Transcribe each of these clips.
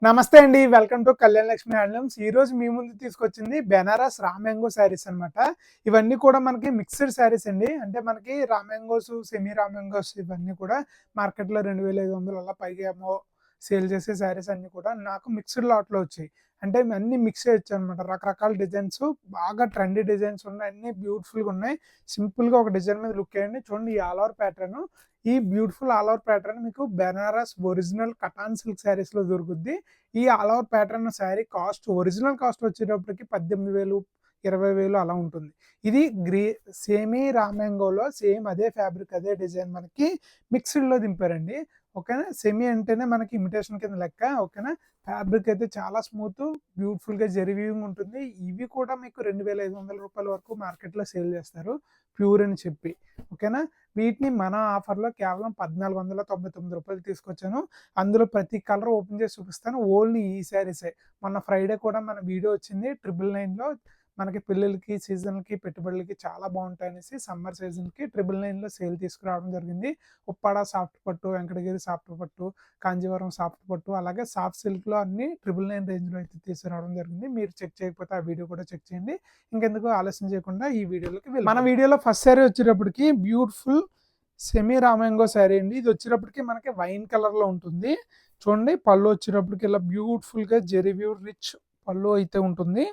నమస్తే అండి. Welcome to Kalyan Lakshmi handlooms. ఈరోజు మీ ముందు తీసుకొచ్చింది బెనారస్ రా మ్యాంగో శారీస్ అనమాట. ఇవన్నీ కూడా మనకి మిక్స్డ్ శారీస్ అండి. అంటే మనకి రా మ్యాంగోస్, సెమీ రా మ్యాంగోస్ ఇవన్నీ కూడా మార్కెట్‌లో 2500 అలా పైగా ఏమో సేల్ చేసే శారీస్ అన్నీ కూడా నాకు మిక్స్డ్ లాట్‌లో వచ్చాయి. అంటే అన్నీ మిక్స్ చేయొచ్చనమాట. రకరకాల డిజైన్స్ బాగా ట్రెండీ డిజైన్స్ ఉన్నాయి. అన్నీ బ్యూటిఫుల్‌గా ఉన్నాయి. సింపుల్‌గా ఒక డిజైన్ మీద లుక్ ఎయండి. చూడండి ఈ ఆల్ ఓవర్ ప్యాటర్న్. ఈ బ్యూటిఫుల్ ఆల్ ఓవర్ ప్యాటర్న్ మీకు బెనారస్ ఒరిజినల్ కటాన్ సిల్క్ శారీస్‌లో దొరుకుద్ది. ఈ all over pattern sari cost original cost వచ్చేటప్పటికి 18,000, 20,000 అలా ఉంటుంది. ఇది సేమీ రా మ్యాంగోలో సేమ్ అదే ఫ్యాబ్రిక్ అదే డిజైన్ మనకి మిక్స్డ్‌లో దింపారండి. ఓకేనా. సెమీ అంటేనే మనకి ఇమిటేషన్ కింద లెక్క. ఓకేనా. ఫ్యాబ్రిక్ అయితే చాలా స్మూత్ బ్యూటిఫుల్‌గా జరీ వీవింగ్ ఉంటుంది. ఇవి కూడా మీకు రూ. 2,500 వరకు మార్కెట్‌లో సేల్ చేస్తారు ప్యూర్ అని చెప్పి. ఓకేనా. వీటిని మన ఆఫర్‌లో కేవలం రూ. 1,499 తీసుకొచ్చాను. అందులో ప్రతి కలర్ ఓపెన్ చేసి చూపిస్తాను. ఓన్లీ ఈ శారీసే. మొన్న ఫ్రైడే కూడా మన వీడియో వచ్చింది 999లో మనకి పెళ్ళిళ్ళకి, సీజన్‌లకి, పెట్టుబడులకి చాలా బాగుంటాయనేసి సమ్మర్ సీజన్‌కి 999లో సేల్ తీసుకురావడం జరిగింది. ఉప్పాడ సాఫ్ట్ పట్టు, వెంకటగిరి సాఫ్ట్ పట్టు, కాంజీవరం సాఫ్ట్ పట్టు, అలాగే సాఫ్ట్ సిల్క్‌లో అన్నీ 999 రేంజ్‌లో అయితే తీసుకురావడం జరిగింది. మీరు చెక్ చేయకపోతే ఆ వీడియో కూడా చెక్ చేయండి. ఇంకెందుకు ఆలస్యం చేయకుండా ఈ వీడియోలోకి మన వీడియోలో ఫస్ట్ శారీ వచ్చేటప్పటికి beautiful semi raw mango sari అండి. ఇది వచ్చేటప్పటికి మనకి వైన్ కలర్‌లో ఉంటుంది. చూడండి పళ్ళు వచ్చేటప్పటికి ఇలా బ్యూటిఫుల్‌గా జెరీ వ్యూ రిచ్ పళ్ళు అయితే ఉంటుంది.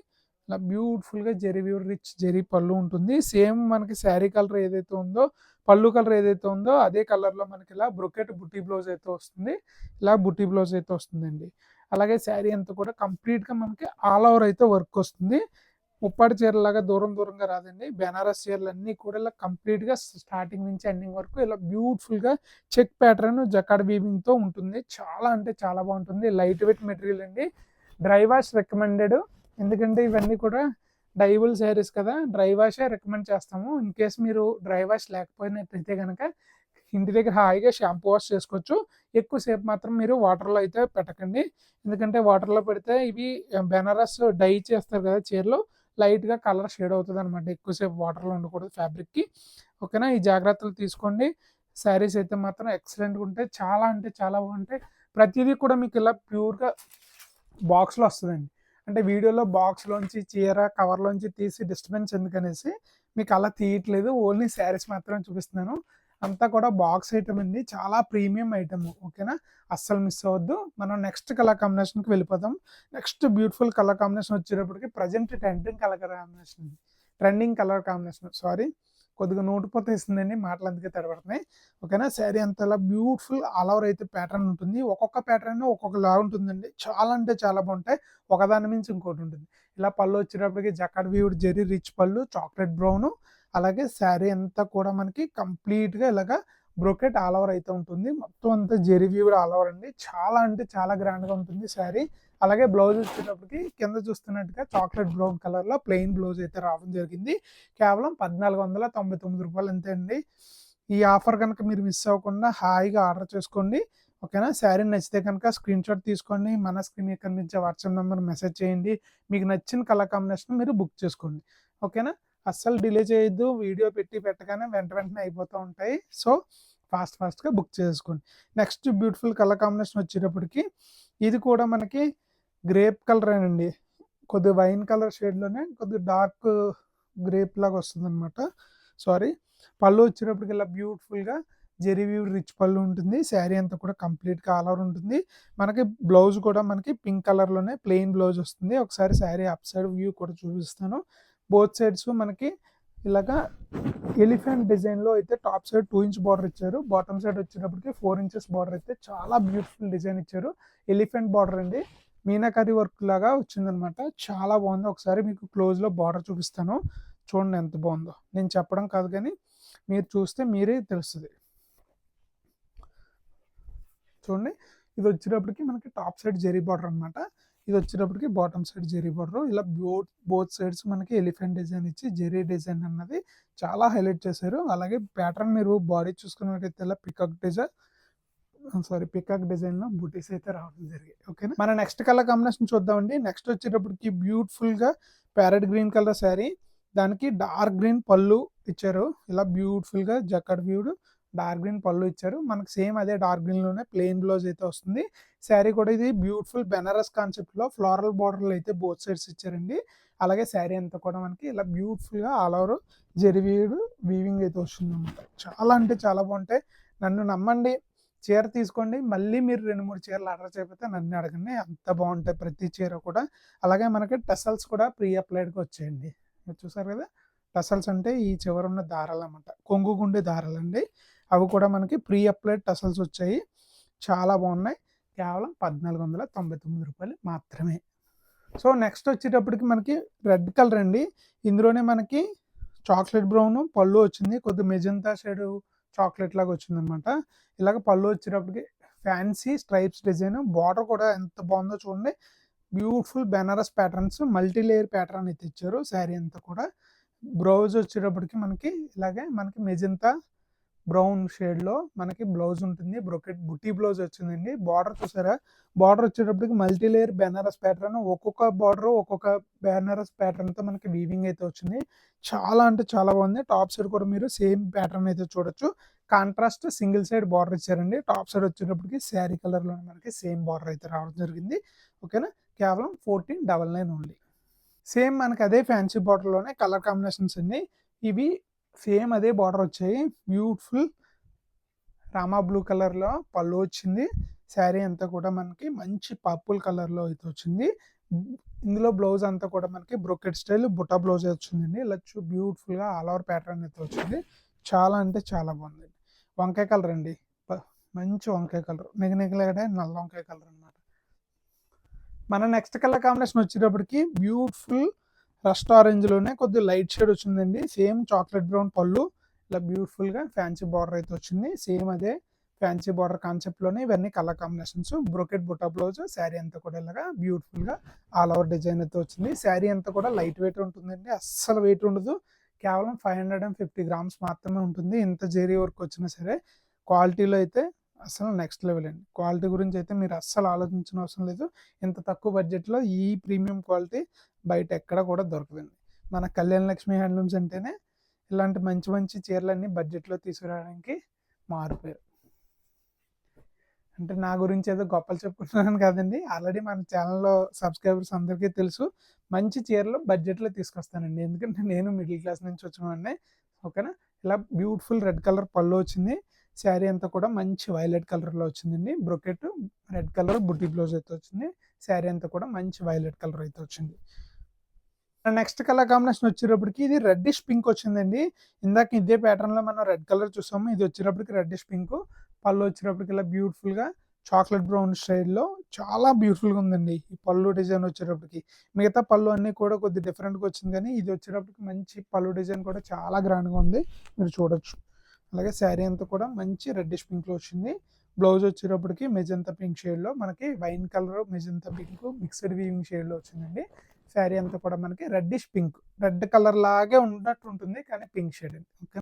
ఇలా బ్యూటిఫుల్‌గా జెరీ వ్యూ రిచ్ జెరీ పళ్ళు ఉంటుంది. సేమ్ మనకి శారీ కలర్ ఏదైతే ఉందో, పళ్ళు కలర్ ఏదైతే ఉందో అదే కలర్‌లో మనకి ఇలా బ్రొకెట్ బుట్టి బ్లౌజ్ అయితే వస్తుంది. ఇలా బుట్టి బ్లౌజ్ అయితే వస్తుందండి. అలాగే శారీ అంతా కూడా కంప్లీట్‌గా మనకి ఆల్ ఓవర్ అయితే వర్క్ వస్తుంది. ఉప్పాడ చీరలాగా దూరం దూరంగా రాదండి. బెనారస్ చీరలన్నీ కూడా ఇలా కంప్లీట్‌గా స్టార్టింగ్ నుంచి ఎండింగ్ వరకు ఇలా బ్యూటిఫుల్‌గా చెక్ ప్యాటర్న్ జకార్డ్ వీవింగ్‌తో ఉంటుంది. చాలా అంటే చాలా బాగుంటుంది. లైట్ వెయిట్ మెటీరియల్ అండి. Dry wash recommended. ఎందుకంటే ఇవన్నీ కూడా డైబుల్ శారీస్ కదా. డ్రై వాషే రికమెండ్ చేస్తాము. ఇన్ కేస్ మీరు డ్రై వాష్ లేకపోయినట్టయితే గనక ఇంటి దగ్గర హాయిగా షాంపూ వాష్ చేసుకోవచ్చు. ఎక్కువసేపు మాత్రం మీరు వాటర్‌లో అయితే పెట్టకండి. ఎందుకంటే వాటర్‌లో పెడితే ఇవి బెనారస్ డై చేస్తారు కదా చీరలు, లైట్‌గా కలర్ షేడ్ అవుతదనమాట. ఎక్కువసేపు వాటర్‌లో ఉండకూడదు ఫ్యాబ్రిక్‌కి. ఓకేనా. ఈ జాగ్రత్తలు తీసుకోండి. శారీస్ అయితే మాత్రం ఎక్సలెంట్‌గా ఉంటాయి. చాలా అంటే చాలా బాగుంటాయి. ప్రతిదీ కూడా మీకు ఇలా ప్యూర్‌గా బాక్స్‌లో వస్తదండి. అంటే వీడియోలో బాక్స్‌లోంచి చీర కవర్‌లోంచి తీసి డిస్టర్బెన్స్ ఎందుకనేసి మీకు అలా తీయట్లేదు. ఓన్లీ శారీస్ మాత్రమే చూపిస్తున్నాను. అంతా కూడా బాక్స్ ఐటమ్ అండి. చాలా ప్రీమియం ఐటమ్. ఓకేనా. అస్సలు మిస్ అవ్వద్దు. మనం నెక్స్ట్ కలర్ కాంబినేషన్‌కి వెళ్ళిపోదాం. నెక్స్ట్ బ్యూటిఫుల్ కలర్ కాంబినేషన్ వచ్చేటప్పటికి present trending colour combination sorry కొద్దిగా నోటిపోతేస్తుందండి. మాటలు అందుకే తడబడుతున్నాయి. ఓకేనా. శారీ అంతా ఇలా బ్యూటిఫుల్ ఆల్ ఓవర్ అయితే ప్యాటర్న్ ఉంటుంది. ఒక్కొక్క ప్యాటర్న్ ఒక్కొక్కలా ఉంటుందండి. చాలా అంటే చాలా బాగుంటాయి. ఒకదాని మించి ఇంకోటి ఉంటుంది. ఇలా పళ్ళు వచ్చేటప్పటికి జకార్డ్ వీవ్డ్ జెరీ రిచ్ పళ్ళు చాక్లెట్ బ్రౌన్. అలాగే శారీ అంతా కూడా మనకి కంప్లీట్‌గా ఇలాగా బ్రోకెట్ ఆల్ ఓవర్ అయితే ఉంటుంది. మొత్తం అంతా జెరీ వీవ్డ్ ఆల్ ఓవర్ అండి. చాలా అంటే చాలా గ్రాండ్‌గా ఉంటుంది శారీ. అలాగే బ్లౌజ్ వచ్చేటప్పటికి కింద చూస్తున్నట్టుగా చాక్లెట్ బ్రౌన్ కలర్‌లో ప్లెయిన్ బ్లౌజ్ అయితే రావడం జరిగింది. కేవలం రూ. 1,499 అంతే అండి. ఈ ఆఫర్ కనుక మీరు మిస్ అవ్వకుండా హాయిగా ఆర్డర్ చేసుకోండి. ఓకేనా. శారీ నచ్చితే కనుక స్క్రీన్‌షాట్ తీసుకోండి. మన స్క్రీన్ మీద కనిపించే వాట్సాప్ నెంబర్ మెసేజ్ చేయండి. మీకు నచ్చిన కలర్ కాంబినేషన్ మీరు బుక్ చేసుకోండి. ఓకేనా. అస్సలు డిలే చేయొద్దు. వీడియో పెట్టగానే వెంటనే అయిపోతూ ఉంటాయి. సో ఫాస్ట్‌గా బుక్ చేసుకోండి. నెక్స్ట్ బ్యూటిఫుల్ కలర్ కాంబినేషన్ వచ్చేటప్పటికి ఇది కూడా మనకి గ్రేప్ కలరేనండి. కొద్దిగా వైన్ కలర్ షేడ్‌లోనే కొద్దిగా డార్క్ గ్రేప్ లాగా వస్తుందనమాట. సారీ. పళ్ళు వచ్చేటప్పటికి ఇలా బ్యూటిఫుల్‌గా జెరీ వీవ్డ్ రిచ్ పళ్ళు ఉంటుంది. శారీ అంతా కూడా కంప్లీట్‌గా ఆల్ ఓవర్ ఉంటుంది. మనకి బ్లౌజ్ కూడా మనకి పింక్ కలర్‌లోనే ప్లెయిన్ బ్లౌజ్ వస్తుంది. ఒకసారి శారీ అప్ సైడ్ వ్యూ కూడా చూపిస్తాను. బోత్ సైడ్స్ మనకి ఇలాగా ఎలిఫెంట్ డిజైన్‌లో అయితే టాప్ సైడ్ 2 ఇంచ్ బార్డర్ ఇచ్చారు. బాటమ్ సైడ్ వచ్చేటప్పటికి 4 ఇంచెస్ బార్డర్ అయితే చాలా బ్యూటిఫుల్ డిజైన్ ఇచ్చారు. ఎలిఫెంట్ బార్డర్ అండి. మీనాకరి వర్క్ లాగా వచ్చిందనమాట. చాలా బాగుంది. ఒకసారి మీకు క్లోజ్‌లో బార్డర్ చూపిస్తాను. చూడండి ఎంత బాగుందో. నేను చెప్పడం కాదు కానీ మీరు చూస్తే మీరే తెలుస్తది. చూడండి. ఇది వచ్చేటప్పటికి మనకి టాప్ సైడ్ జెరీ బార్డర్ అనమాట. ఇది వచ్చేటప్పటికి బాటమ్ సైడ్ జెరీ బార్డర్. ఇలా బోత్ సైడ్స్ మనకి ఎలిఫెంట్ డిజైన్ ఇచ్చి జెరీ డిజైన్ అన్నది చాలా హైలైట్ చేశారు. అలాగే ప్యాటర్న్ మీరు బాడీ చూసుకున్నట్టయితే ఇలా పికాక్ డిజైన్‌లో బూటీస్ అయితే రావడం జరిగాయి. ఓకేనా. మన నెక్స్ట్ కలర్ కాంబినేషన్ చూద్దామండి. నెక్స్ట్ వచ్చేటప్పటికి బ్యూటిఫుల్‌గా ప్యారెట్ గ్రీన్ కలర్ శారీ. దానికి డార్క్ గ్రీన్ పళ్ళు ఇచ్చారు. ఇలా బ్యూటిఫుల్‌గా జకార్డ్ వీవ్డ్ డార్క్ గ్రీన్ పళ్ళు ఇచ్చారు. మనకు సేమ్ అదే డార్క్ గ్రీన్లోనే ప్లెయిన్ బ్లౌజ్ అయితే వస్తుంది. శారీ కూడా ఇది బ్యూటిఫుల్ బెనారస్ కాన్సెప్ట్లో ఫ్లోరల్ బార్డర్లు అయితే బోత్ సైడ్స్ ఇచ్చారండి. అలాగే శారీ అంతా కూడా మనకి ఇలా బ్యూటిఫుల్గా ఆల్ ఓవర్ జరివీడు వీవింగ్ అయితే వస్తుంది అనమాట. చాలా అంటే చాలా బాగుంటాయి. నన్ను నమ్మండి, చీర తీసుకోండి, మళ్ళీ మీరు 2-3 చీరలు ఆర్డర్ చేయకపోతే నన్ను అడగండి, అంత బాగుంటాయి ప్రతి చీర కూడా. అలాగే మనకి టసల్స్ కూడా ప్రీ అప్లైడ్గా వచ్చాయండి. మీరు చూసారు కదా, టసల్స్ అంటే ఈ చివరున్న దారాలు అన్నమాట, కొంగు గుండె దారాలండి. అవి కూడా మనకి ప్రీ అప్లైడ్ టసల్స్ వచ్చాయి. చాలా బాగున్నాయి. కేవలం 1499 రూపాయలు మాత్రమే. సో నెక్స్ట్ వచ్చేటప్పటికి మనకి రెడ్ కలర్ అండి. ఇందులోనే మనకి చాక్లెట్ బ్రౌన్ పళ్ళు వచ్చింది, కొద్ది మెజంతా షేడ్ చాక్లెట్ లాగా వచ్చిందనమాట. ఇలాగ పళ్ళు వచ్చేటప్పటికి ఫ్యాన్సీ స్ట్రైప్స్ డిజైన్, బార్డర్ కూడా ఎంత బాగుందో చూడండి. Beautiful Banaras patterns, multi layer pattern అయితే ఇచ్చారు శారీ అంతా కూడా. బ్లౌజ్ వచ్చేటప్పటికి మనకి ఇలాగే మనకి మెజంతా బ్రౌన్ షేడ్లో మనకి బ్లౌజ్ ఉంటుంది. బ్రొకెట్ బుటీ బ్లౌజ్ వచ్చిందండి. బార్డర్ చూసారా, బార్డర్ వచ్చేటప్పటికి మల్టీ లేయర్ బెనారస్ ప్యాటర్న్, ఒక్కొక్క బార్డర్ ఒక్కొక్క బెనారస్ ప్యాటర్న్తో మనకి వీవింగ్ అయితే వచ్చింది. చాలా అంటే చాలా బాగుంది. టాప్ సైడ్ కూడా మీరు సేమ్ ప్యాటర్న్ అయితే చూడొచ్చు. కాంట్రాస్ట్ సింగిల్ సైడ్ బార్డర్ ఇచ్చారండి. టాప్ సైడ్ వచ్చేటప్పటికి శారీ కలర్లో మనకి సేమ్ బార్డర్ అయితే రావడం జరిగింది. ఓకేనా, కేవలం 1499 ఓన్లీ. సేమ్ మనకి అదే ఫ్యాన్సీ బార్డర్లోనే కలర్ కాంబినేషన్స్ అన్ని ఇవి సేమ్ అదే బార్డర్ వచ్చాయి. బ్యూటిఫుల్ రామా బ్లూ కలర్లో పళ్ళు వచ్చింది. శారీ అంతా కూడా మనకి మంచి పర్పుల్ కలర్లో అయితే వచ్చింది. ఇందులో బ్లౌజ్ అంతా కూడా మనకి బ్రొకెట్ స్టైల్ బుటా బ్లౌజ్ వచ్చిందండి. ఇలా బ్యూటిఫుల్గా ఆల్ ఓవర్ ప్యాటర్న్ అయితే వచ్చింది. చాలా అంటే చాలా బాగుంది. వంకాయ కలర్ అండి, మంచి వంకాయ కలర్, నిగనిగలాడే నల్ల వంకాయ కలర్ అనమాట. మన నెక్స్ట్ కలర్ కాంబినేషన్ వచ్చేటప్పటికి బ్యూటిఫుల్ రస్ట్ ఆరెంజ్లోనే కొద్దిగా లైట్ షేడ్ వచ్చిందండి. సేమ్ చాక్లెట్ బ్రౌన్ పళ్ళు, ఇలా బ్యూటిఫుల్గా ఫ్యాన్సీ బార్డర్ అయితే వచ్చింది. సేమ్ అదే ఫ్యాన్సీ బార్డర్ కాన్సెప్ట్లోనే ఇవన్నీ colour combinations. Brocade buta blouse, sari అంతా కూడా ఇలాగా బ్యూటిఫుల్గా ఆల్ ఓవర్ డిజైన్ అయితే వచ్చింది. శారీ అంతా కూడా లైట్ వెయిట్ ఉంటుందండి, అస్సలు వెయిట్ ఉండదు. కేవలం 550 గ్రామ్స్ మాత్రమే ఉంటుంది. ఇంత జెరీ వర్క్ వచ్చినా సరే క్వాలిటీలో అయితే అసలు నెక్స్ట్ లెవెల్ అండి. క్వాలిటీ గురించి అయితే మీరు అస్సలు ఆలోచించిన అవసరం లేదు. ఇంత తక్కువ బడ్జెట్లో ఈ ప్రీమియం క్వాలిటీ బయట ఎక్కడ కూడా దొరకదండి. మన కళ్యాణ లక్ష్మి హ్యాండ్లూమ్స్ అంటేనే ఇలాంటి మంచి మంచి చీరలన్నీ బడ్జెట్లో తీసుకురావడానికి మారిపోయారు. అంటే నా గురించి ఏదో గొప్పలు చెప్పుకుంటున్నాను కాదండి, ఆల్రెడీ మన ఛానల్లో సబ్స్క్రైబర్స్ అందరికీ తెలుసు మంచి చీరలు బడ్జెట్లో తీసుకొస్తానండి. ఎందుకంటే నేను మిడిల్ క్లాస్ నుంచి వచ్చినవాడిని. ఓకేనా, ఇలా బ్యూటిఫుల్ రెడ్ కలర్ పళ్ళు వచ్చింది. శారీ అంతా కూడా మంచి వైలెట్ కలర్లో వచ్చిందండి. బ్రొకెట్ రెడ్ కలర్ బుట్టి బ్లౌజ్ అయితే వచ్చింది. శారీ అంతా కూడా మంచి వైలెట్ కలర్ అయితే వచ్చింది. నెక్స్ట్ కలర్ కాంబినేషన్ వచ్చేటప్పటికి ఇది రెడ్డిష్ పింక్ వచ్చిందండి. ఇందాక ఇదే ప్యాటర్న్లో మనం రెడ్ కలర్ చూసాము, ఇది వచ్చేటప్పటికి రెడ్డిష్ పింక్. పళ్ళు వచ్చేటప్పటికి ఇలా బ్యూటిఫుల్గా చాక్లెట్ బ్రౌన్ స్టైల్లో చాలా బ్యూటిఫుల్గా ఉందండి ఈ పళ్ళు డిజైన్ వచ్చేటప్పటికి. మిగతా పళ్ళు అన్నీ కూడా కొద్ది డిఫరెంట్గా వచ్చింది, కానీ ఇది వచ్చేటప్పటికి మంచి పళ్ళు డిజైన్ కూడా చాలా గ్రాండ్గా ఉంది, మీరు చూడొచ్చు. అలాగే శారీ అంతా కూడా మంచి రెడ్డిష్ పింక్లో వచ్చింది. బ్లౌజ్ వచ్చేటప్పటికి మెజంతా పింక్ షేడ్లో మనకి wine colour magenta pink mixed weaving షేడ్లో వచ్చిందండి. శారీ అంతా కూడా మనకి రెడ్డిష్ పింక్, రెడ్ కలర్ లాగే ఉన్నట్టు ఉంటుంది కానీ పింక్ షేడ్ అండి. ఓకే,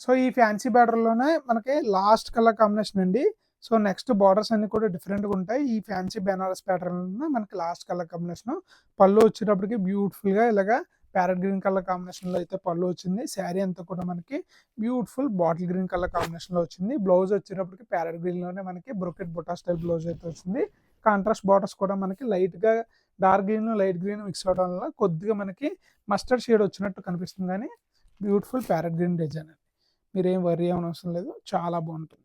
సో ఈ ఫ్యాన్సీ బార్డర్లోనే మనకి లాస్ట్ కలర్ కాంబినేషన్ అండి. సో నెక్స్ట్ బార్డర్స్ అన్ని కూడా డిఫరెంట్గా ఉంటాయి. ఈ ఫ్యాన్సీ బెనారస్ ప్యాటర్న్లో మనకి లాస్ట్ కలర్ కాంబినేషన్. పళ్ళు వచ్చేటప్పటికి బ్యూటిఫుల్గా ఇలాగా ప్యారెట్ గ్రీన్ కలర్ కాంబినేషన్లో అయితే పళ్ళు వచ్చింది. శారీ అంతా కూడా మనకి బ్యూటిఫుల్ బాటిల్ గ్రీన్ కలర్ కాంబినేషన్లో వచ్చింది. బ్లౌజ్ వచ్చేటప్పటికి ప్యారెట్ గ్రీన్లోనే మనకి బ్రొకెట్ బుటా స్టైల్ బ్లౌజ్ అయితే వచ్చింది. కాంట్రాస్ట్ బార్డర్స్ కూడా మనకి లైట్గా dark green light green mix అవడం వల్ల కొద్దిగా మనకి మస్టర్డ్ షేడ్ వచ్చినట్టు కనిపిస్తుంది, కానీ బ్యూటిఫుల్ ప్యారెట్ గ్రీన్ డిజైన్ అండి. మీరేం వరీ అవ్వని అవసరం లేదు, చాలా బాగుంటుంది.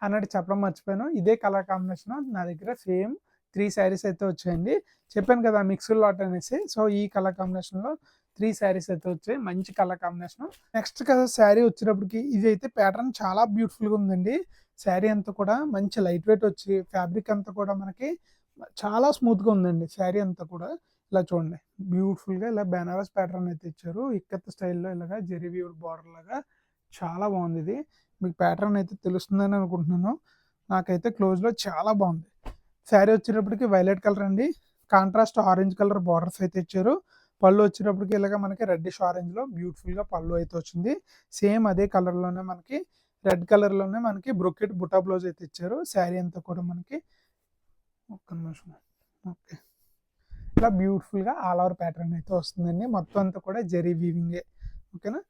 అన్నట్టు చెప్పడం మర్చిపోయాను, ఇదే కలర్ కాంబినేషన్ నా దగ్గర సేమ్ 3 శారీస్ అయితే వచ్చాయండి. చెప్పాను కదా మిక్స్డ్ లాట్ అనేసి. సో ఈ కలర్ కాంబినేషన్లో 3 శారీస్ అయితే వచ్చాయి, మంచి కలర్ కాంబినేషన్. నెక్స్ట్ కదా శారీ వచ్చేటప్పటికి ఇది అయితే ప్యాటర్న్ చాలా బ్యూటిఫుల్గా ఉందండి. శారీ అంతా కూడా మంచి లైట్ వెయిట్ వచ్చి ఫ్యాబ్రిక్ అంతా కూడా మనకి చాలా స్మూత్గా ఉందండి. శారీ అంతా కూడా ఇలా చూడండి బ్యూటిఫుల్గా ఇలా బెనారస్ ప్యాటర్న్ అయితే ఇచ్చారు. ఇక్కత్ స్టైల్లో ఇలాగా జెరీ వీవ్డ్ బార్డర్ లాగా చాలా బాగుంది. ఇది మీకు ప్యాటర్న్ అయితే తెలుస్తుందని అనుకుంటున్నాను. నాకైతే క్లోజ్లో చాలా బాగుంది. శారీ వచ్చేటప్పటికి వైలెట్ కలర్ అండి, కాంట్రాస్ట్ ఆరెంజ్ కలర్ బార్డర్స్ అయితే ఇచ్చారు. పళ్ళు వచ్చేటప్పటికి ఇలాగ మనకి రెడ్డిష్ ఆరెంజ్లో బ్యూటిఫుల్గా పళ్ళు అయితే వచ్చింది. సేమ్ అదే కలర్లోనే మనకి రెడ్ కలర్లోనే మనకి బ్రొకెట్ బుటా బ్లౌజ్ అయితే ఇచ్చారు. శారీ అంతా కూడా మనకి ఒక్క నిమిషం, ఓకే, ఇలా బ్యూటిఫుల్గా ఆల్ ఓవర్ ప్యాటర్న్ అయితే వస్తుందండి. మొత్తం అంతా కూడా జెరీ వీవింగే. ఓకేనా,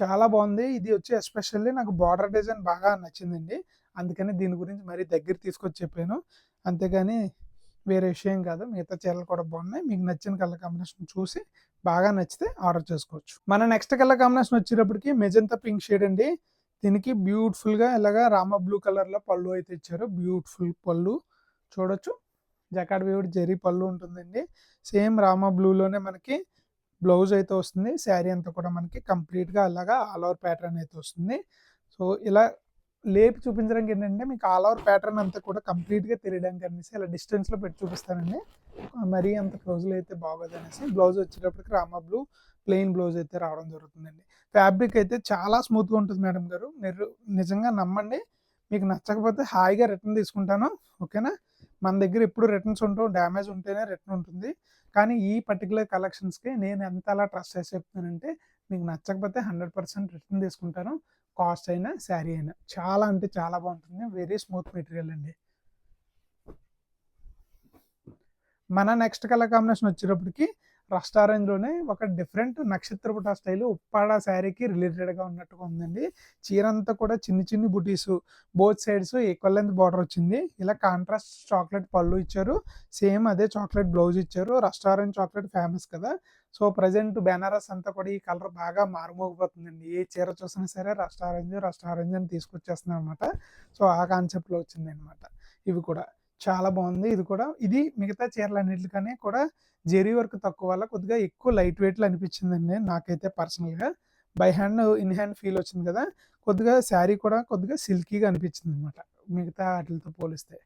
చాలా బాగుంది. ఇది వచ్చి ఎస్పెషల్లీ నాకు బార్డర్ డిజైన్ బాగా నచ్చిందండి. అందుకని దీని గురించి మరీ దగ్గర తీసుకొచ్చి చెప్పాను. అంతేగాని వేరే విషయం కాదు. మిగతా చీరలు కూడా బాగున్నాయి. మీకు నచ్చిన కలర్ కాంబినేషన్ చూసి బాగా నచ్చితే ఆర్డర్ చేసుకోవచ్చు. మన నెక్స్ట్ కలర్ కాంబినేషన్ వచ్చేటప్పటికి మెజంతా పింక్ షేడ్ అండి. దీనికి బ్యూటిఫుల్గా ఇలాగా రామ బ్లూ కలర్లో పళ్ళు అయితే ఇచ్చారు. బ్యూటిఫుల్ పళ్ళు చూడొచ్చు. జకాడ్ వీవుడ్ జెరీ పళ్ళు ఉంటుందండి. సేమ్ రామ బ్లూలోనే మనకి బ్లౌజ్ అయితే వస్తుంది. శారీ అంతా కూడా మనకి కంప్లీట్గా అలాగా ఆల్ ఓవర్ ప్యాటర్న్ అయితే వస్తుంది. సో ఇలా లేపి చూపించడానికి ఏంటంటే మీకు ఆల్ ఓవర్ ప్యాటర్న్ అంతా కూడా కంప్లీట్గా తెలియడానికి అనేసి ఇలా డిస్టెన్స్లో పెట్టి చూపిస్తానండి. మరీ అంత క్లోజ్లో అయితే బాగోదు అనేసి. బ్లౌజ్ వచ్చేటప్పటికి రామా బ్లూ ప్లెయిన్ బ్లౌజ్ అయితే రావడం జరుగుతుందండి. ఫ్యాబ్రిక్ అయితే చాలా స్మూత్గా ఉంటుంది మేడం గారు. మీరు నిజంగా నమ్మండి. మీకు నచ్చకపోతే హాయిగా రిటర్న్ తీసుకుంటాను. ఓకేనా. మన దగ్గర ఎప్పుడు రిటర్న్స్ ఉంటాం. డ్యామేజ్ ఉంటేనే రిటర్న్ ఉంటుంది. కానీ ఈ పర్టికులర్ కలెక్షన్స్కి నేను ఎంత అలా ట్రస్ట్ చేసి చెప్తానంటే మీకు నచ్చకపోతే 100% రిటర్న్ తీసుకుంటాను. కాస్ట్ అయినా శారీ అయినా చాలా అంటే చాలా బాగుంటుంది. వెరీ స్మూత్ మెటీరియల్ అండి. మన నెక్స్ట్ కలర్ కాంబినేషన్ వచ్చేటప్పటికి రస్ట్ ఆరెంజ్లోనే ఒక డిఫరెంట్ నక్షత్రపుట స్టైల్ ఉప్పాడ శారీకి రిలేటెడ్గా ఉన్నట్టుగా ఉందండి. చీర అంతా కూడా చిన్ని చిన్ని బుటీసు both sides equal length border వచ్చింది. ఇలా కాంట్రాస్ట్ చాక్లెట్ పళ్ళు ఇచ్చారు. సేమ్ అదే చాక్లెట్ బ్లౌజ్ ఇచ్చారు. రస్ట్ ఆరెంజ్ చాక్లెట్ ఫేమస్ కదా. సో ప్రజెంట్ బెనారస్ అంతా కూడా ఈ కలర్ బాగా మారుమోగిపోతుందండి. ఏ చీర చూసినా సరే రస్ట్ ఆరెంజ్ అని తీసుకొచ్చేస్తున్నాం అనమాట. సో ఆ కాన్సెప్ట్లో వచ్చింది అనమాట. ఇవి కూడా చాలా బాగుంది. ఇది మిగతా చీరలన్నిటికనే కూడా జెరీ వర్క్ తక్కువ వల్ల కొద్దిగా ఎక్కువ లైట్ వెయిట్లో అనిపించిందండి నాకైతే పర్సనల్గా. By hand in hand feel వచ్చింది కదా. కొద్దిగా శారీ కూడా కొద్దిగా సిల్కీగా అనిపించింది అనమాట మిగతా వాటితో పోలిస్తే.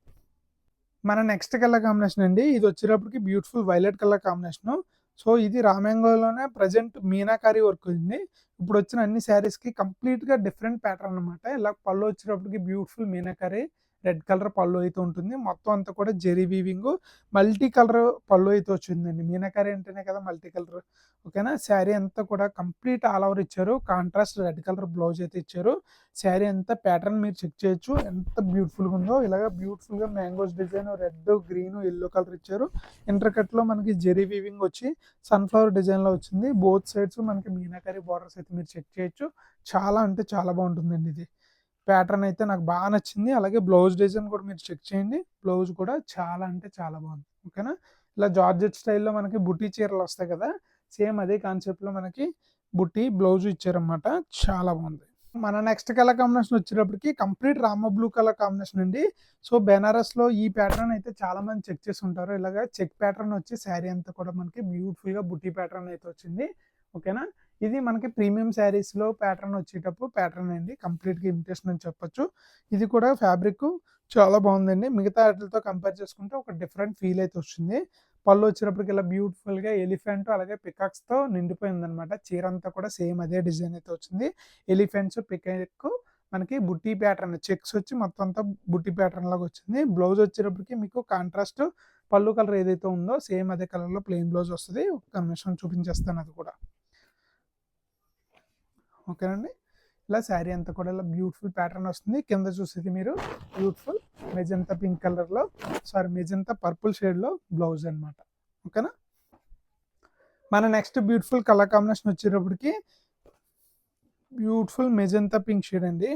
మన నెక్స్ట్ కలర్ కాంబినేషన్ అండి. ఇది వచ్చేటప్పటికి beautiful violet colour combination. So ఇది రామ్యాంగోలోనే ప్రజెంట్ మీనాకారి వర్క్ ఉంది. ఇప్పుడు వచ్చిన అన్ని శారీస్కి కంప్లీట్గా డిఫరెంట్ ప్యాటర్న్ అనమాట. ఇలా పళ్ళు వచ్చేటప్పటికి బ్యూటిఫుల్ మీనాకారి రెడ్ కలర్ పళ్ళు అయితే ఉంటుంది. మొత్తం అంతా కూడా జెరీ వీవింగ్ మల్టీ కలర్ పళ్ళు అయితే వచ్చిందండి. మీనాకారి అంటేనే కదా మల్టీ కలర్. ఓకేనా. శారీ అంతా కూడా కంప్లీట్ ఆల్ ఓవర్ ఇచ్చారు. కాంట్రాస్ట్ రెడ్ కలర్ బ్లౌజ్ అయితే ఇచ్చారు. శారీ అంతా ప్యాటర్న్ మీరు చెక్ చేయొచ్చు ఎంత బ్యూటిఫుల్గా ఉందో. ఇలాగ బ్యూటిఫుల్గా mangoes design red green yellow colour ఇచ్చారు. ఇంటర్కట్లో మనకి జెరీ వీవింగ్ వచ్చి సన్ఫ్లవర్ డిజైన్లో వచ్చింది. బోత్ సైడ్స్ మనకి మీనాకారి బార్డర్స్ అయితే మీరు చెక్ చేయొచ్చు. చాలా అంటే చాలా బాగుంటుందండి. ఇది ప్యాటర్న్ అయితే నాకు బాగా నచ్చింది. అలాగే బ్లౌజ్ డిజైన్ కూడా మీరు చెక్ చేయండి. బ్లౌజ్ కూడా చాలా అంటే చాలా బాగుంది. ఓకేనా. ఇలా జార్జెట్ స్టైల్లో మనకి బుటీ చీరలు వస్తాయి కదా. సేమ్ అదే కాన్సెప్ట్లో మనకి బుట్టి బ్లౌజ్ ఇచ్చారన్నమాట. చాలా బాగుంది. మన నెక్స్ట్ కలర్ కాంబినేషన్ వచ్చేటప్పటికి complete Rama blue colour combination అండి. సో బెనారస్లో ఈ ప్యాటర్న్ అయితే చాలా మంది చెక్ చేసి ఉంటారు. ఇలాగ చెక్ ప్యాటర్న్ వచ్చి శారీ అంతా కూడా మనకి బ్యూటిఫుల్గా బుట్టి ప్యాటర్న్ అయితే వచ్చింది. ఓకేనా. ఇది మనకి ప్రీమియం శారీస్లో ప్యాటర్న్ వచ్చేటప్పుడు ప్యాటర్న్ అండి. కంప్లీట్గా ఇమిటేషన్ అని చెప్పొచ్చు. ఇది కూడా ఫ్యాబ్రిక్ చాలా బాగుందండి. మిగతా వాటితో కంపేర్ చేసుకుంటే ఒక డిఫరెంట్ ఫీల్ అయితే వచ్చింది. పళ్ళు వచ్చినప్పటికి ఇలా బ్యూటిఫుల్గా ఎలిఫెంట్ అలాగే పికాక్స్తో నిండిపోయింది అనమాట. చీర అంతా కూడా సేమ్ అదే డిజైన్ అయితే వచ్చింది. ఎలిఫెంట్స్ పికాక్ మనకి బుట్టి ప్యాటర్న్ చెక్స్ వచ్చి మొత్తం అంతా బుట్టి ప్యాటర్న్ లాగా వచ్చింది. బ్లౌజ్ వచ్చేటప్పటికి మీకు కాంట్రాస్ట్ పళ్ళు కలర్ ఏదైతే ఉందో సేమ్ అదే కలర్లో ప్లెయిన్ బ్లౌజ్ వస్తుంది. ఒక నిమిషం చూపించేస్తాను అది కూడా. ఓకేనండి. ఇలా శారీ అంతా కూడా ఇలా బ్యూటిఫుల్ ప్యాటర్న్ వస్తుంది. కింద చూసేది మీరు బ్యూటిఫుల్ మెజంతా పింక్ కలర్లో మెజంతా పర్పుల్ షేడ్లో బ్లౌజ్ అనమాట. ఓకేనా. మన నెక్స్ట్ బ్యూటిఫుల్ కలర్ కాంబినేషన్ వచ్చేటప్పటికి బ్యూటిఫుల్ మెజంతా పింక్ షేడ్ అండి.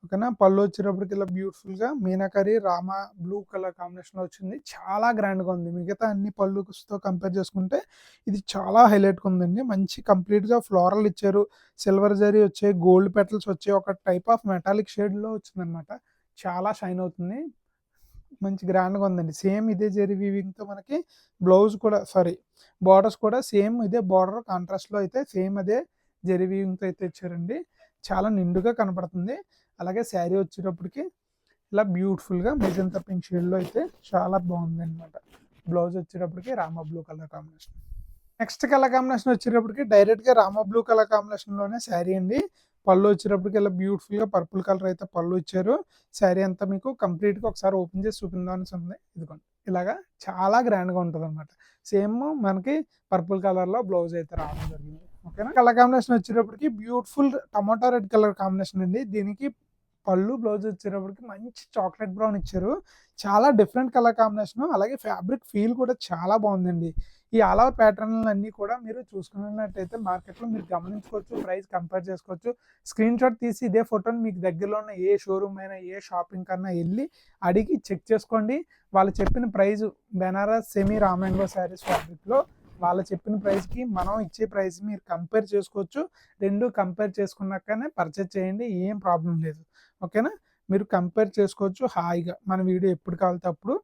ఓకేనా. పళ్ళు వచ్చేటప్పటికి ఇలా బ్యూటిఫుల్గా మీనాకరి రామ బ్లూ కలర్ కాంబినేషన్లో వచ్చింది. చాలా గ్రాండ్గా ఉంది. మిగతా అన్ని పళ్ళుతో కంపేర్ చేసుకుంటే ఇది చాలా హైలైట్గా ఉందండి. మంచి కంప్లీట్గా ఫ్లోరల్ ఇచ్చారు. సిల్వర్ జరీ వచ్చాయి. గోల్డ్ పెటల్స్ వచ్చాయి. ఒక టైప్ ఆఫ్ మెటాలిక్ షేడ్లో వచ్చిందనమాట. చాలా షైన్ అవుతుంది. మంచి గ్రాండ్గా ఉందండి. సేమ్ ఇదే జరీ వీవింగ్తో మనకి బ్లౌజ్ కూడా బార్డర్స్ కూడా సేమ్ ఇదే బార్డర్ కాంట్రాస్ట్లో అయితే సేమ్ అదే జరీ వీవింగ్తో అయితే ఇచ్చారండి. చాలా నిండుగా కనపడుతుంది. అలాగే శారీ వచ్చేటప్పటికి ఇలా బ్యూటిఫుల్గా మెజంతా పింక్ షేడ్లో అయితే చాలా బాగుంది అనమాట. బ్లౌజ్ వచ్చేటప్పటికి Rama blue colour combination. Next colour combination వచ్చేటప్పటికి డైరెక్ట్గా రామ బ్లూ కలర్ కాంబినేషన్లోనే శారీ అండి. పళ్ళు వచ్చేటప్పటికి ఇలా బ్యూటిఫుల్గా పర్పుల్ కలర్ అయితే పళ్ళు ఇచ్చారు. శారీ అంతా మీకు కంప్లీట్గా ఒకసారి ఓపెన్ చేసి చూపిందామని ఉంది. ఇదిగోండి ఇలాగా చాలా గ్రాండ్గా ఉంటుంది అనమాట. సేమ్ మనకి పర్పుల్ కలర్లో బ్లౌజ్ అయితే రావడం జరిగింది. ఓకేనా. కలర్ కాంబినేషన్ వచ్చేటప్పటికి beautiful tomato red colour combination అండి. దీనికి పళ్ళు బ్లౌజ్ వచ్చేటప్పటికి మంచి చాక్లెట్ బ్రౌన్ ఇచ్చారు. చాలా డిఫరెంట్ కలర్ కాంబినేషన్. అలాగే ఫ్యాబ్రిక్ ఫీల్ కూడా చాలా బాగుందండి. ఈ ఆల్ ఓవర్ ప్యాటర్న్లు అన్నీ కూడా మీరు చూసుకున్నట్టయితే మార్కెట్లో మీరు గమనించుకోవచ్చు, ప్రైస్ కంపేర్ చేసుకోవచ్చు. స్క్రీన్ షాట్ తీసి ఇదే ఫోటోని మీకు దగ్గరలో ఉన్న ఏ షోరూమ్ అయినా ఏ షాపింగ్ కన్నా వెళ్ళి అడిగి చెక్ చేసుకోండి. వాళ్ళు చెప్పిన price Banaras semi raw mango saris ఫ్యాబ్రిక్లో వాళ్ళు చెప్పిన ప్రైస్కి మనం ఇచ్చే ప్రైస్ మీరు కంపేర్ చేసుకోవచ్చు. రెండు కంపేర్ చేసుకున్నాకనే పర్చేజ్ చేయండి, ఏం ప్రాబ్లం లేదు. ఓకేనా, మీరు కంపేర్ చేసుకోవచ్చు హాయిగా. మన వీడియో ఎప్పుడు కావాలితే అప్పుడు.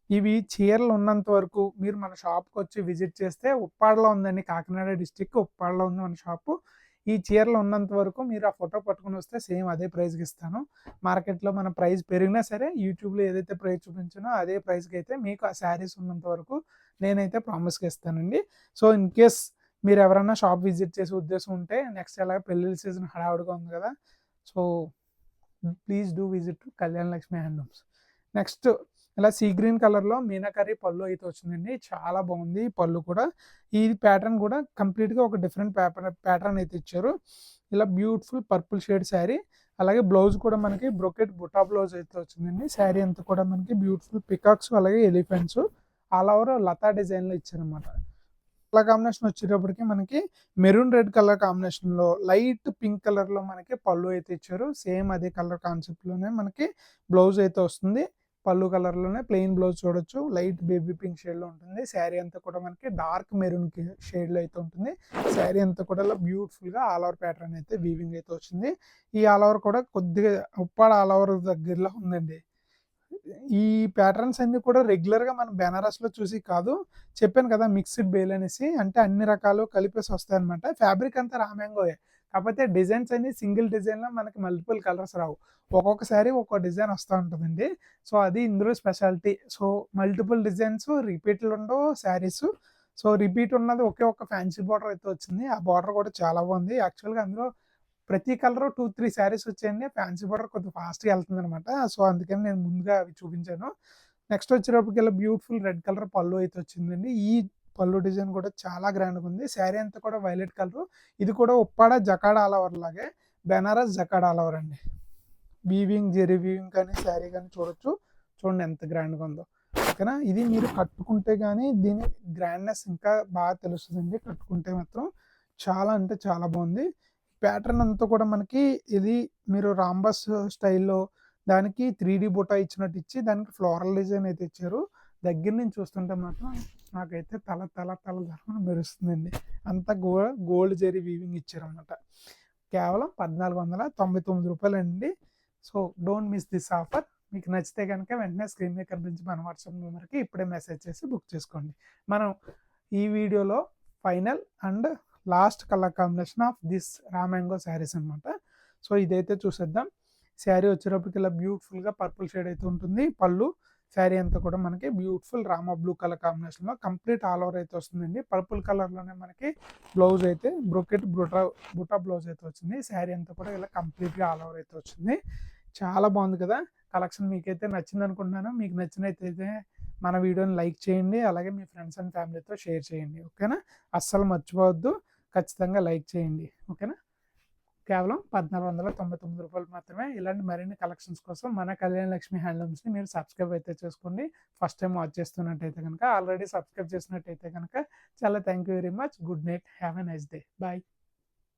ఇవి చీరలు ఉన్నంత వరకు మీరు మన షాప్కి వచ్చి విజిట్ చేస్తే, ఉప్పాడలో ఉందండి, కాకినాడ డిస్టిక్ ఉప్పాడలో ఉంది మన షాపు. ఈ చీరలు ఉన్నంత వరకు మీరు ఆ ఫోటో పట్టుకుని వస్తే సేమ్ అదే ప్రైస్కి ఇస్తాను. మార్కెట్లో మన ప్రైస్ పెరిగినా సరే యూట్యూబ్లో ఏదైతే ప్రైస్ చూపించానో అదే ప్రైస్కి అయితే మీకు ఆ శారీస్ ఉన్నంత వరకు నేనైతే ప్రామిస్గా ఇస్తానండి. సో ఇన్ కేస్ మీరు ఎవరైనా షాప్ విజిట్ చేసే ఉద్దేశం ఉంటే, నెక్స్ట్ ఎలాగ పెళ్ళిళ్ళ సీజన్ హడావుడిగా ఉంది కదా, so please do visit Kalyana Lakshmi handlooms. Next ఇలా సీ గ్రీన్ కలర్లో మీనాకరీ పళ్ళు అయితే వచ్చిందండి. చాలా బాగుంది పళ్ళు కూడా. ఈ ప్యాటర్న్ కూడా కంప్లీట్గా ఒక డిఫరెంట్ ప్యాటర్న్ అయితే ఇచ్చారు. ఇలా బ్యూటిఫుల్ పర్పుల్ షేడ్ శారీ. అలాగే బ్లౌజ్ కూడా మనకి బ్రొకెట్ బుటా బ్లౌజ్ అయితే వచ్చిందండి. శారీ అంతా కూడా మనకి బ్యూటిఫుల్ పికాక్స్ అలాగే ఎలిఫెంట్స్ ఆల్ ఓవర్ లతా డిజైన్లో ఇచ్చారనమాట. కలర్ కాంబినేషన్ వచ్చేటప్పటికి మనకి మెరూన్ రెడ్ కలర్ కాంబినేషన్లో లైట్ పింక్ కలర్లో మనకి పళ్ళు అయితే ఇచ్చారు. సేమ్ అదే కలర్ కాన్సెప్ట్లోనే మనకి బ్లౌజ్ అయితే వస్తుంది. పళ్ళు కలర్లోనే ప్లెయిన్ బ్లౌజ్ చూడొచ్చు. లైట్ బేబీ పింక్ షేడ్లో ఉంటుంది. శారీ అంతా కూడా మనకి డార్క్ మెరూన్ షేడ్లో అయితే ఉంటుంది. శారీ అంతా కూడా ఇలా బ్యూటిఫుల్గా ఆల్ ఓవర్ ప్యాటర్న్ అయితే వీవింగ్ అయితే వచ్చింది. ఈ ఆల్ ఓవర్ కూడా కొద్దిగా ఉప్పాడ ఆల్ ఓవర్ దగ్గరలో ఉందండి. ఈ ప్యాటర్న్స్ అన్నీ కూడా రెగ్యులర్గా మనం బెనారస్లో చూసి కాదు, చెప్పాను కదా మిక్స్డ్ బేల్ అనేసి, అంటే అన్ని రకాలు కలిపేసి వస్తాయి అనమాట. ఫ్యాబ్రిక్ అంతా రామ్యాంగోయే, కాకపోతే డిజైన్స్ అన్ని సింగిల్ డిజైన్లో మనకి మల్టిపుల్ కలర్స్ రావు. ఒక్కొక్కసారి ఒక్కో డిజైన్ వస్తూ ఉంటుందండి. సో అది ఇందులో స్పెషాలిటీ. సో మల్టిపుల్ డిజైన్స్ రిపీట్లు ఉండవు శారీస్. సో రిపీట్ ఉన్నది ఒకే ఒక ఫ్యాన్సీ బార్డర్ అయితే వచ్చింది. ఆ బార్డర్ కూడా చాలా బాగుంది. యాక్చువల్గా అందులో ప్రతి కలర్ 2-3 శారీస్ వచ్చాయండి. ఫ్యాన్సీ బార్డర్ కొద్దిగా ఫాస్ట్గా వెళ్తుంది అనమాట. సో అందుకని నేను ముందుగా అవి చూపించాను. నెక్స్ట్ వచ్చేటప్పటికి ఇలా బ్యూటిఫుల్ రెడ్ కలర్ పళ్ళు అయితే వచ్చిందండి. ఈ పళ్ళు డిజైన్ కూడా చాలా గ్రాండ్గా ఉంది. శారీ అంతా కూడా వైలెట్ కలర్. ఇది కూడా ఉప్పాడ జకాడ ఆల్ ఓవర్ లాగే బెనారస్ జకాడ ఆల్ ఓవర్ అండి. వీవింగ్ జెరీ వీవింగ్ కానీ శారీ కానీ చూడొచ్చు. చూడండి ఎంత గ్రాండ్గా ఉందో. ఓకేనా, ఇది మీరు కట్టుకుంటే కానీ దీని గ్రాండ్నెస్ ఇంకా బాగా తెలుస్తుందండి. కట్టుకుంటే మాత్రం చాలా అంటే చాలా బాగుంది. ప్యాటర్న్ అంతా కూడా మనకి ఇది మీరు రాంబస్ స్టైల్లో దానికి 3D బుటా ఇచ్చినట్టు ఇచ్చి దానికి ఫ్లోరల్ డిజైన్ అయితే ఇచ్చారు. దగ్గర నుంచి చూస్తుంటే మాత్రం నాకైతే తల మెరుస్తుందండి. అంతా గోల్డ్ జరీ వీవింగ్ ఇచ్చారన్నమాట. కేవలం 1499 రూపాయలండి. So don't miss this offer. మీకు నచ్చితే కనుక వెంటనే స్క్రీన్ మీద కనిపించి మన వాట్సాప్ నెంబర్కి ఇప్పుడే మెసేజ్ చేసి బుక్ చేసుకోండి. మనం ఈ వీడియోలో final and last colour combination of this raw mango saris అనమాట. సో ఇదైతే చూసేద్దాం. శారీ వచ్చేటప్పటికి ఇలా బ్యూటిఫుల్గా పర్పుల్ షేడ్ అయితే ఉంటుంది. పళ్ళు శారీ అంతా కూడా మనకి బ్యూటిఫుల్ రామా బ్లూ కలర్ కాంబినేషన్లో కంప్లీట్ ఆల్ ఓవర్ అయితే వస్తుందండి. పర్పుల్ కలర్లోనే మనకి బ్లౌజ్ అయితే బ్రొకెట్ బుటా బ్లౌజ్ అయితే వచ్చింది. శారీ అంతా కూడా ఇలా కంప్లీట్గా ఆల్ ఓవర్ అయితే వచ్చింది. చాలా బాగుంది కదా కలెక్షన్. మీకైతే నచ్చింది అనుకుంటున్నాను. మీకు నచ్చినట్టయితే మన వీడియోని లైక్ చేయండి. అలాగే మీ ఫ్రెండ్స్ అండ్ ఫ్యామిలీతో షేర్ చేయండి. ఓకేనా, అస్సలు మర్చిపోవద్దు, ఖచ్చితంగా లైక్ చేయండి. ఓకేనా, కేవలం 1499 రూపాయలు మాత్రమే. ఇలాంటి మరిన్ని కలెక్షన్స్ కోసం మన కళ్యాణ లక్ష్మి హ్యాండ్లూమ్స్ని మీరు సబ్స్క్రైబ్ అయితే చేసుకోండి. ఫస్ట్ టైం వాచ్ చేస్తున్నట్టయితే కనుక, ఆల్రెడీ సబ్స్క్రైబ్ చేసినట్టయితే కనుక చాలా thank you very much. Good night, have a nice day, bye.